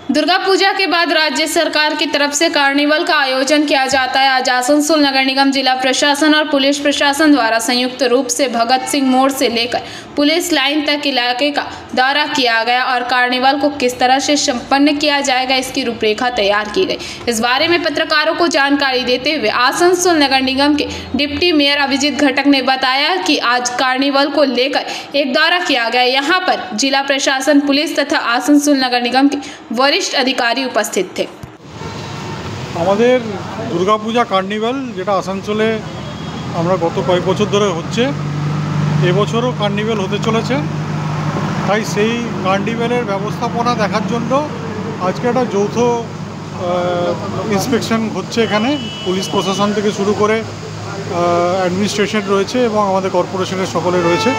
दुर्गा पूजा के बाद राज्य सरकार की तरफ से कार्निवल का आयोजन किया जाता है। आज आसनसोल नगर निगम, जिला प्रशासन और पुलिस प्रशासन द्वारा संयुक्त रूप से भगत सिंह मोड़ से लेकर पुलिस लाइन तक इलाके का दौरा किया गया और कार्निवल को किस तरह से संपन्न किया जाएगा इसकी रूपरेखा तैयार की गई। इस बारे में पत्रकारों को जानकारी देते हुए आसनसोल नगर निगम के डिप्टी मेयर अभिजीत घटक ने बताया कि आज कार्निवल को लेकर एक दौरा किया गया। यहाँ पर जिला प्रशासन, पुलिस तथा आसनसोल नगर निगम के वरिष्ठ अधिकारी उपस्थित थे। আমাদের দুর্গাপূজা কার্নিভাল যেটা আসানসোলে আমরা গত কয়েক বছর ধরে হচ্ছে, এবছরও কার্নিভাল হতে চলেছে। তাই সেই কার্নিভালের ব্যবস্থাপনা দেখার জন্য আজকে একটা যৌথ ইন্সপেকশন হচ্ছে। এখানে পুলিশ প্রশাসন থেকে শুরু করে অ্যাডমিনিস্ট্রেশন রয়েছে এবং আমাদের কর্পোরেশনের সকলে রয়েছে,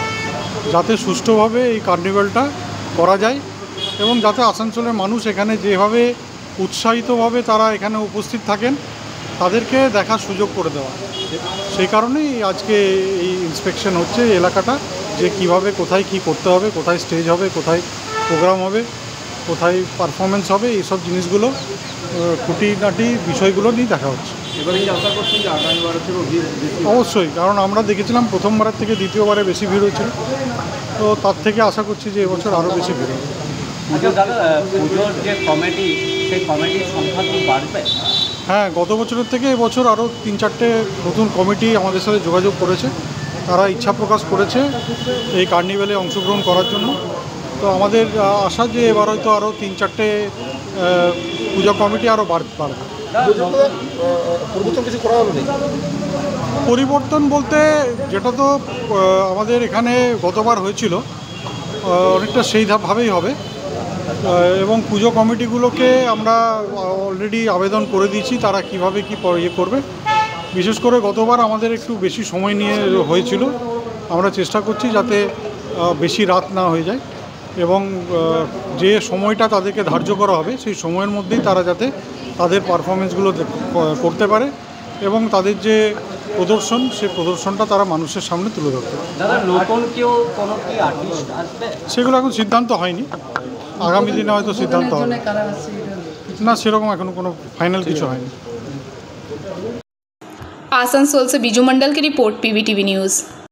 যাতে সুষ্ঠুভাবে এই কার্নিভালটা করা যায় এবং যাতে আসানসোলের মানুষ এখানে যেভাবে উৎসাহিতভাবে তারা এখানে উপস্থিত থাকেন তাদেরকে দেখার সুযোগ করে দেওয়া। সেই কারণেই আজকে এই ইন্সপেকশন হচ্ছে এলাকাটা, যে কিভাবে কোথায় কি করতে হবে, কোথায় স্টেজ হবে, কোথায় প্রোগ্রাম হবে, কোথায় পারফরমেন্স হবে, এইসব জিনিসগুলো খুঁটিনাটি বিষয়গুলো নিয়ে দেখা হচ্ছে। অবশ্যই, কারণ আমরা দেখেছিলাম প্রথমবারের থেকে দ্বিতীয়বারে বেশি ভিড় হয়েছিল, তো তার থেকে আশা করছি যে এবছর আরও বেশি ভিড় হবে। হ্যাঁ, গত বছরের থেকে এবছর আরও 3-4টে নতুন কমিটি আমাদের সাথে যোগাযোগ করেছে। তারা ইচ্ছা প্রকাশ করেছে এই কার্নিভালে অংশগ্রহণ করার জন্য। তো আমাদের আশা যে এবার হয়তো আরও 3-4টে পূজা কমিটি আরও বাড়বে। পরিবর্তন বলতে যেটা তো আমাদের এখানে গতবার হয়েছিল অনেকটা সেইভাবেই হবে এবং পুজো কমিটিগুলোকে আমরা অলরেডি আবেদন করে দিয়েছি তারা কিভাবে কি করবে। বিশেষ করে গতবার আমাদের একটু বেশি সময় নিয়ে হয়েছিল, আমরা চেষ্টা করছি যাতে বেশি রাত না হয়ে যায় এবং যে সময়টা তাদেরকে ধার্য করা হবে সেই সময়ের মধ্যেই তারা যাতে তাদের পারফরমেন্সগুলো করতে পারে এবং তাদের যে প্রদর্শন সেই প্রদর্শনটা তারা মানুষের সামনে তুলে ধরতে পারে। সেগুলো এখন সিদ্ধান্ত হয়নি, আগামী দিনে হয়তো সিদ্ধান্ত হবে। না, সেরকম এখনো কোনো ফাইনাল কিছু হয়নি। आसनसोल से बीजू मंडल की रिपोर्ट, PVTV न्यूज़।